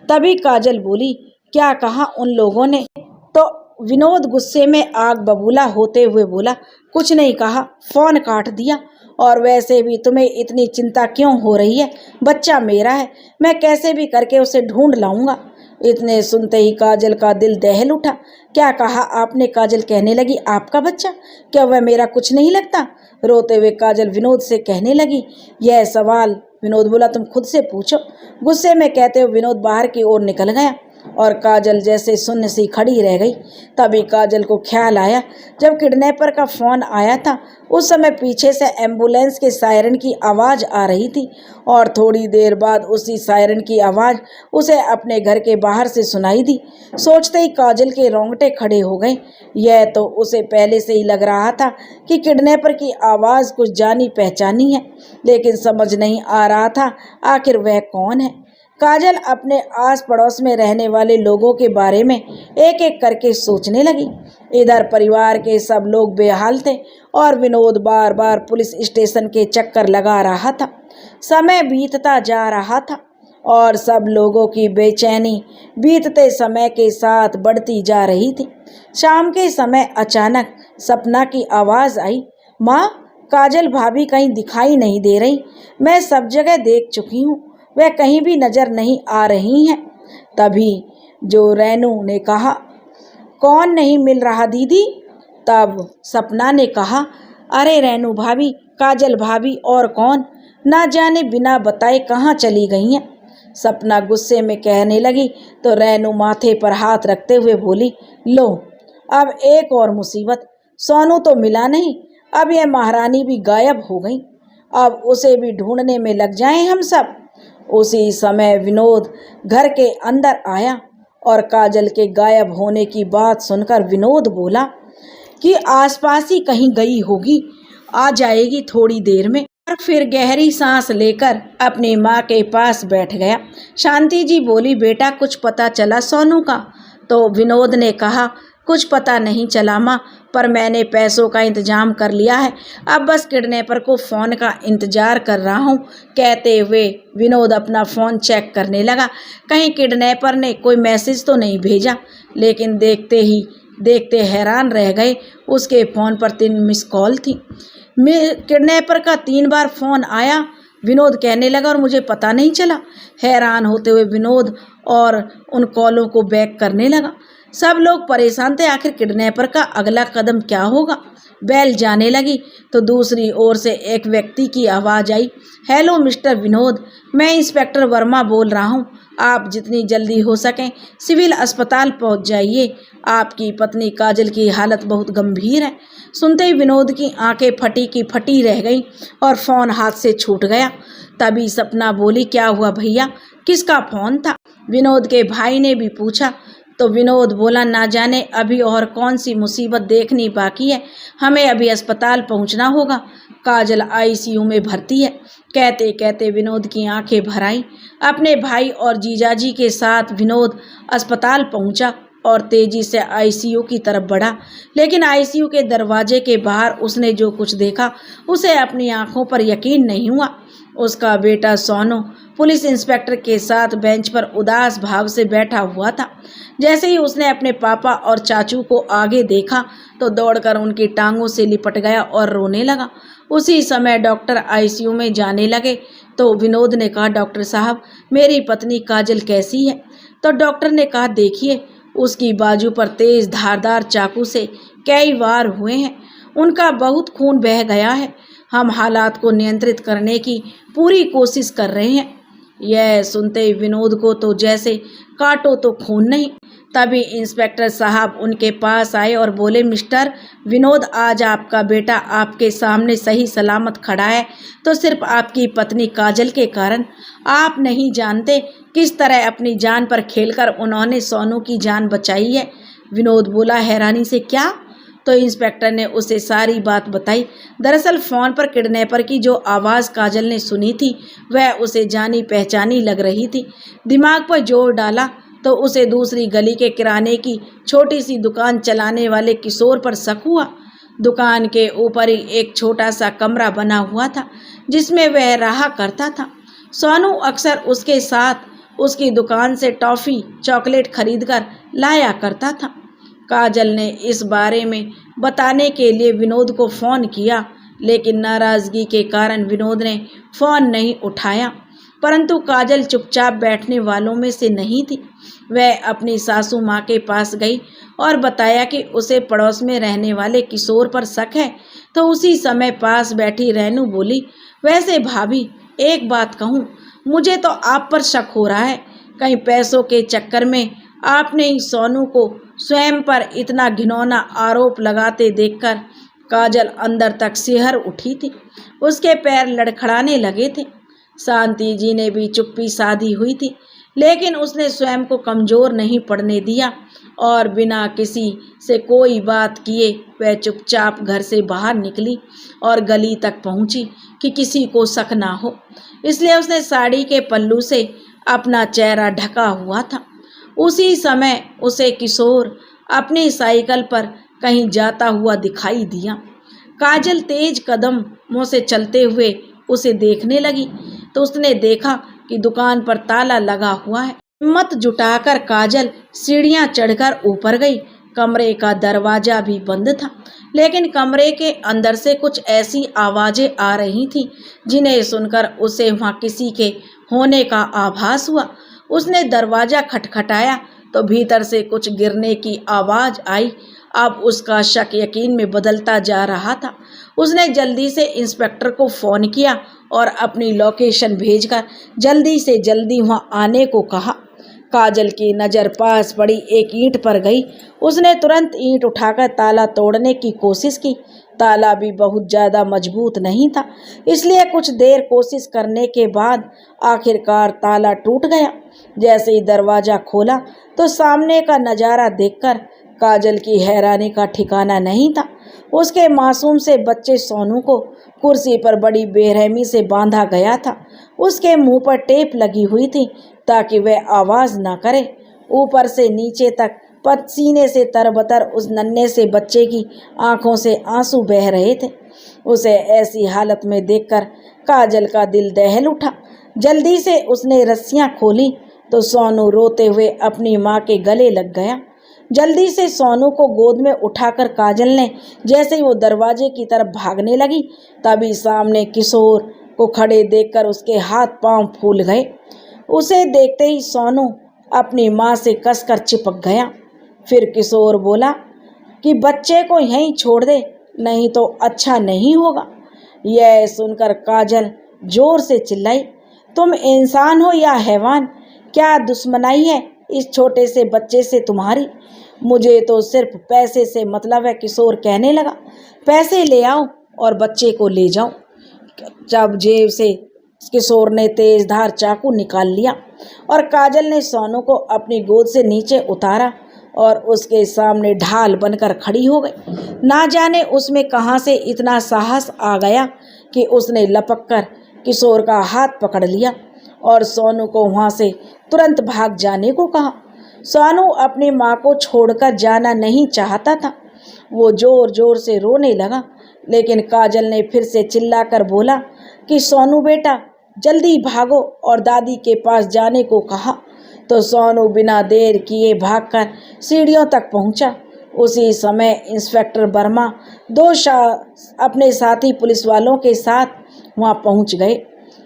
तभी काजल बोली, क्या कहा उन लोगों ने? तो विनोद गुस्से में आग बबूला होते हुए बोला, कुछ नहीं कहा, फोन काट दिया। और वैसे भी तुम्हें इतनी चिंता क्यों हो रही है? बच्चा मेरा है, मैं कैसे भी करके उसे ढूंढ लाऊंगा। इतने सुनते ही काजल का दिल दहल उठा। क्या कहा आपने? काजल कहने लगी, आपका बच्चा? क्या वह मेरा कुछ नहीं लगता? रोते हुए काजल विनोद से कहने लगी। यह सवाल विनोद बोला, तुम खुद से पूछो। गुस्से में कहते हुए विनोद बाहर की ओर निकल गया और काजल जैसे शून्य सी खड़ी रह गई। तभी काजल को ख्याल आया, जब किडनैपर का फोन आया था उस समय पीछे से एम्बुलेंस के सायरन की आवाज़ आ रही थी और थोड़ी देर बाद उसी सायरन की आवाज़ उसे अपने घर के बाहर से सुनाई दी। सोचते ही काजल के रोंगटे खड़े हो गए। यह तो उसे पहले से ही लग रहा था कि किडनैपर की आवाज़ कुछ जानी पहचानी है, लेकिन समझ नहीं आ रहा था आखिर वह कौन है। काजल अपने आस पड़ोस में रहने वाले लोगों के बारे में एक एक करके सोचने लगी। इधर परिवार के सब लोग बेहाल थे और विनोद बार बार पुलिस स्टेशन के चक्कर लगा रहा था। समय बीतता जा रहा था और सब लोगों की बेचैनी बीतते समय के साथ बढ़ती जा रही थी। शाम के समय अचानक सपना की आवाज़ आई, माँ, काजल भाभी कहीं दिखाई नहीं दे रही। मैं सब जगह देख चुकी हूँ, वह कहीं भी नजर नहीं आ रही हैं। तभी जो रेनू ने कहा, कौन नहीं मिल रहा दीदी? तब सपना ने कहा, अरे रेनू भाभी, काजल भाभी और कौन, ना जाने बिना बताए कहाँ चली गई हैं। सपना गुस्से में कहने लगी तो रेनू माथे पर हाथ रखते हुए बोली, लो, अब एक और मुसीबत। सोनू तो मिला नहीं, अब यह महारानी भी गायब हो गई। अब उसे भी ढूंढने में लग जाएं हम सब। उसी समय विनोद घर के अंदर आया और काजल के गायब होने की बात सुनकर विनोद बोला कि आसपास ही कहीं गई होगी, आ जाएगी थोड़ी देर में। और फिर गहरी सांस लेकर अपनी माँ के पास बैठ गया। शांति जी बोली, बेटा कुछ पता चला सोनू का? तो विनोद ने कहा, कुछ पता नहीं चला माँ, पर मैंने पैसों का इंतजाम कर लिया है, अब बस किडनैपर को फ़ोन का इंतज़ार कर रहा हूँ। कहते हुए विनोद अपना फ़ोन चेक करने लगा, कहीं किडनैपर ने कोई मैसेज तो नहीं भेजा। लेकिन देखते ही देखते हैरान रह गए, उसके फ़ोन पर 3 मिस कॉल थी। किडनैपर का 3 बार फ़ोन आया। विनोद कहने लगा, और मुझे पता नहीं चला। हैरान होते हुए विनोद और उन कॉलों को बैक करने लगा। सब लोग परेशान थे, आखिर किडनैपर का अगला कदम क्या होगा। बेल जाने लगी तो दूसरी ओर से एक व्यक्ति की आवाज़ आई, हेलो मिस्टर विनोद, मैं इंस्पेक्टर वर्मा बोल रहा हूँ। आप जितनी जल्दी हो सकें सिविल अस्पताल पहुँच जाइए, आपकी पत्नी काजल की हालत बहुत गंभीर है। सुनते ही विनोद की आंखें फटी की फटी रह गईं और फ़ोन हाथ से छूट गया। तभी सपना बोली, क्या हुआ भैया, किसका फ़ोन था? विनोद के भाई ने भी पूछा। तो विनोद बोला, ना जाने अभी और कौन सी मुसीबत देखनी बाकी है, हमें अभी अस्पताल पहुंचना होगा, काजल आईसीयू में भर्ती है। कहते कहते विनोद की आंखें भर आईं। अपने भाई और जीजाजी के साथ विनोद अस्पताल पहुंचा और तेजी से आईसीयू की तरफ बढ़ा। लेकिन आईसीयू के दरवाजे के बाहर उसने जो कुछ देखा उसे अपनी आंखों पर यकीन नहीं हुआ। उसका बेटा सोनू पुलिस इंस्पेक्टर के साथ बेंच पर उदास भाव से बैठा हुआ था। जैसे ही उसने अपने पापा और चाचू को आगे देखा तो दौड़कर उनकी टांगों से लिपट गया और रोने लगा। उसी समय डॉक्टर आईसीयू में जाने लगे तो विनोद ने कहा, डॉक्टर साहब, मेरी पत्नी काजल कैसी है? तो डॉक्टर ने कहा, देखिए, उसकी बाजू पर तेज धारदार चाकू से कई वार हुए हैं, उनका बहुत खून बह गया है। हम हालात को नियंत्रित करने की पूरी कोशिश कर रहे हैं। यह सुनते ही विनोद को तो जैसे काटो तो खून नहीं। तभी इंस्पेक्टर साहब उनके पास आए और बोले, मिस्टर विनोद, आज आपका बेटा आपके सामने सही सलामत खड़ा है तो सिर्फ आपकी पत्नी काजल के कारण। आप नहीं जानते किस तरह अपनी जान पर खेलकर उन्होंने सोनू की जान बचाई है। विनोद बोला हैरानी से, क्या? तो इंस्पेक्टर ने उसे सारी बात बताई। दरअसल फ़ोन पर किडनैपर की जो आवाज़ काजल ने सुनी थी वह उसे जानी पहचानी लग रही थी। दिमाग पर जोर डाला तो उसे दूसरी गली के किराने की छोटी सी दुकान चलाने वाले किशोर पर शक हुआ। दुकान के ऊपर ही एक छोटा सा कमरा बना हुआ था जिसमें वह रहा करता था। सोनू अक्सर उसके साथ उसकी दुकान से टॉफ़ी चॉकलेट खरीदकर लाया करता था। काजल ने इस बारे में बताने के लिए विनोद को फ़ोन किया, लेकिन नाराज़गी के कारण विनोद ने फ़ोन नहीं उठाया। परंतु काजल चुपचाप बैठने वालों में से नहीं थी। वह अपनी सासू माँ के पास गई और बताया कि उसे पड़ोस में रहने वाले किशोर पर शक है। तो उसी समय पास बैठी रेनू बोली, वैसे भाभी एक बात कहूँ, मुझे तो आप पर शक हो रहा है। कहीं पैसों के चक्कर में आपने ही सोनू को स्वयं पर इतना घिनौना आरोप लगाते देखकर काजल अंदर तक सिहर उठी थी। उसके पैर लड़खड़ाने लगे थे। शांति जी ने भी चुप्पी साधी हुई थी, लेकिन उसने स्वयं को कमज़ोर नहीं पड़ने दिया और बिना किसी से कोई बात किए वह चुपचाप घर से बाहर निकली और गली तक पहुंची कि किसी को शक ना हो। इसलिए उसने साड़ी के पल्लू से अपना चेहरा ढका हुआ था। उसी समय उसे किशोर अपनी साइकिल पर कहीं जाता हुआ दिखाई दिया। काजल तेज कदमों से चलते हुए उसे देखने लगी तो उसने देखा कि दुकान पर ताला लगा हुआ है। हिम्मत जुटाकर काजल सीढ़ियां चढ़कर ऊपर गई। कमरे का दरवाजा भी बंद था, लेकिन कमरे के अंदर से कुछ ऐसी आवाज़ें आ रही थीं जिन्हें सुनकर उसे वहाँ किसी के होने का आभास हुआ। उसने दरवाज़ा खटखटाया तो भीतर से कुछ गिरने की आवाज़ आई। अब उसका शक यकीन में बदलता जा रहा था। उसने जल्दी से इंस्पेक्टर को फ़ोन किया और अपनी लोकेशन भेजकर जल्दी से जल्दी वहाँ आने को कहा। काजल की नज़र पास पड़ी एक ईंट पर गई। उसने तुरंत ईंट उठाकर ताला तोड़ने की कोशिश की। ताला भी बहुत ज़्यादा मजबूत नहीं था, इसलिए कुछ देर कोशिश करने के बाद आखिरकार ताला टूट गया। जैसे ही दरवाज़ा खोला तो सामने का नज़ारा देखकर काजल की हैरानी का ठिकाना नहीं था। उसके मासूम से बच्चे सोनू को कुर्सी पर बड़ी बेरहमी से बांधा गया था। उसके मुंह पर टेप लगी हुई थी ताकि वह आवाज़ ना करे। ऊपर से नीचे तक पसीने से तरबतर उस नन्हे से बच्चे की आंखों से आंसू बह रहे थे। उसे ऐसी हालत में देखकर काजल का दिल दहल उठा। जल्दी से उसने रस्सियां खोली तो सोनू रोते हुए अपनी माँ के गले लग गया। जल्दी से सोनू को गोद में उठाकर काजल ने जैसे ही वो दरवाजे की तरफ भागने लगी, तभी सामने किशोर को खड़े देखकर उसके हाथ पांव फूल गए। उसे देखते ही सोनू अपनी माँ से कसकर चिपक गया। फिर किशोर बोला कि बच्चे को यहीं छोड़ दे, नहीं तो अच्छा नहीं होगा। यह सुनकर काजल जोर से चिल्लाई, तुम इंसान हो या हैवान? क्या दुश्मनाई है इस छोटे से बच्चे से तुम्हारी? मुझे तो सिर्फ पैसे से मतलब है, किशोर कहने लगा। पैसे ले आओ और बच्चे को ले जाओ। जब जेब से किशोर ने तेजधार चाकू निकाल लिया और काजल ने सोनू को अपनी गोद से नीचे उतारा और उसके सामने ढाल बनकर खड़ी हो गई। ना जाने उसमें कहाँ से इतना साहस आ गया कि उसने लपक कर किशोर का हाथ पकड़ लिया और सोनू को वहाँ से तुरंत भाग जाने को कहा। सोनू अपनी माँ को छोड़कर जाना नहीं चाहता था। वो जोर जोर से रोने लगा, लेकिन काजल ने फिर से चिल्लाकर बोला कि सोनू बेटा जल्दी भागो और दादी के पास जाने को कहा। तो सोनू बिना देर किए भागकर सीढ़ियों तक पहुंचा। उसी समय इंस्पेक्टर वर्मा अपने साथी पुलिस वालों के साथ वहां पहुंच गए।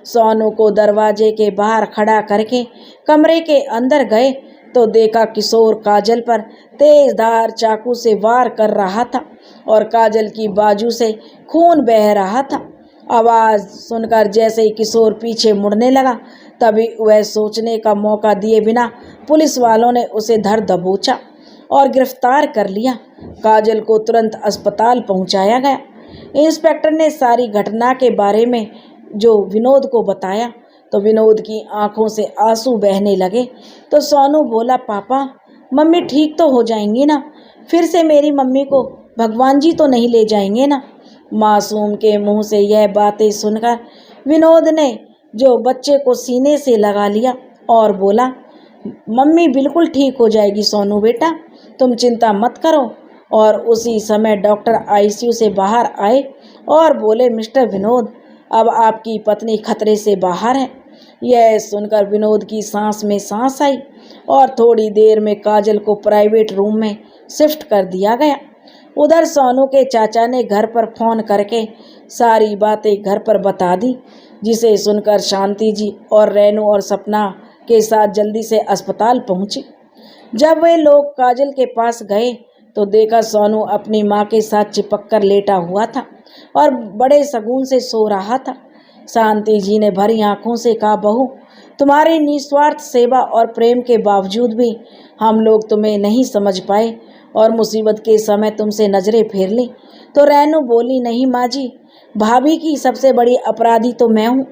सोनू को दरवाजे के बाहर खड़ा करके कमरे के अंदर गए तो देखा किशोर काजल पर तेजधार चाकू से वार कर रहा था और काजल की बाजू से खून बह रहा था। आवाज़ सुनकर जैसे ही किशोर पीछे मुड़ने लगा, तभी वह सोचने का मौका दिए बिना पुलिस वालों ने उसे धर दबोचा और गिरफ्तार कर लिया। काजल को तुरंत अस्पताल पहुंचाया गया। इंस्पेक्टर ने सारी घटना के बारे में जो विनोद को बताया तो विनोद की आंखों से आंसू बहने लगे। तो सोनू बोला, पापा मम्मी ठीक तो हो जाएंगी ना? फिर से मेरी मम्मी को भगवान जी तो नहीं ले जाएंगे ना? मासूम के मुंह से यह बातें सुनकर विनोद ने जो बच्चे को सीने से लगा लिया और बोला, मम्मी बिल्कुल ठीक हो जाएगी सोनू बेटा, तुम चिंता मत करो। और उसी समय डॉक्टर आईसीयू से बाहर आए और बोले, मिस्टर विनोद अब आपकी पत्नी खतरे से बाहर है। यह सुनकर विनोद की सांस में सांस आई और थोड़ी देर में काजल को प्राइवेट रूम में शिफ्ट कर दिया गया। उधर सोनू के चाचा ने घर पर फोन करके सारी बातें घर पर बता दी, जिसे सुनकर शांति जी और रेनू और सपना के साथ जल्दी से अस्पताल पहुंची। जब वे लोग काजल के पास गए तो देखा सोनू अपनी माँ के साथ चिपक कर लेटा हुआ था और बड़े सुकून से सो रहा था। शांति जी ने भरी आंखों से कहा, बहू, तुम्हारी निस्वार्थ सेवा और प्रेम के बावजूद भी हम लोग तुम्हें नहीं समझ पाए और मुसीबत के समय तुमसे नजरें फेर ली। तो रेनू बोली, नहीं माँ जी, भाभी की सबसे बड़ी अपराधी तो मैं हूँ,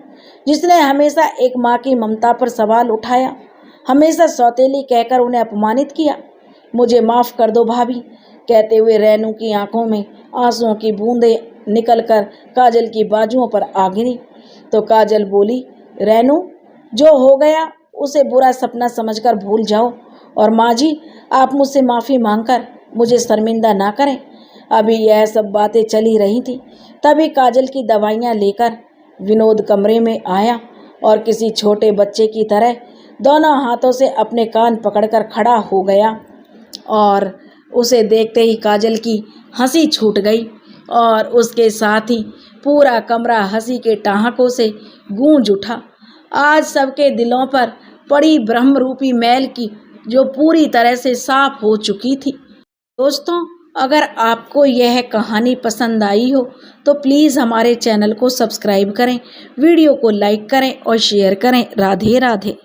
जिसने हमेशा एक माँ की ममता पर सवाल उठाया, हमेशा सौतेली कहकर उन्हें अपमानित किया। मुझे माफ़ कर दो भाभी। कहते हुए रेनू की आंखों में आंसुओं की बूंदें निकलकर काजल की बाजुओं पर आ गिरी। तो काजल बोली, रेनू, जो हो गया उसे बुरा सपना समझकर भूल जाओ और माँ जी, आप मुझसे माफ़ी मांगकर मुझे शर्मिंदा ना करें। अभी यह सब बातें चली रही थी, तभी काजल की दवाइयाँ लेकर विनोद कमरे में आया और किसी छोटे बच्चे की तरह दोनों हाथों से अपने कान पकड़कर खड़ा हो गया और उसे देखते ही काजल की हंसी छूट गई और उसके साथ ही पूरा कमरा हंसी के ठहाकों से गूंज उठा। आज सबके दिलों पर पड़ी ब्रह्मरूपी मैल की जो पूरी तरह से साफ हो चुकी थी। दोस्तों, अगर आपको यह कहानी पसंद आई हो तो प्लीज़ हमारे चैनल को सब्सक्राइब करें, वीडियो को लाइक करें और शेयर करें। राधे राधे।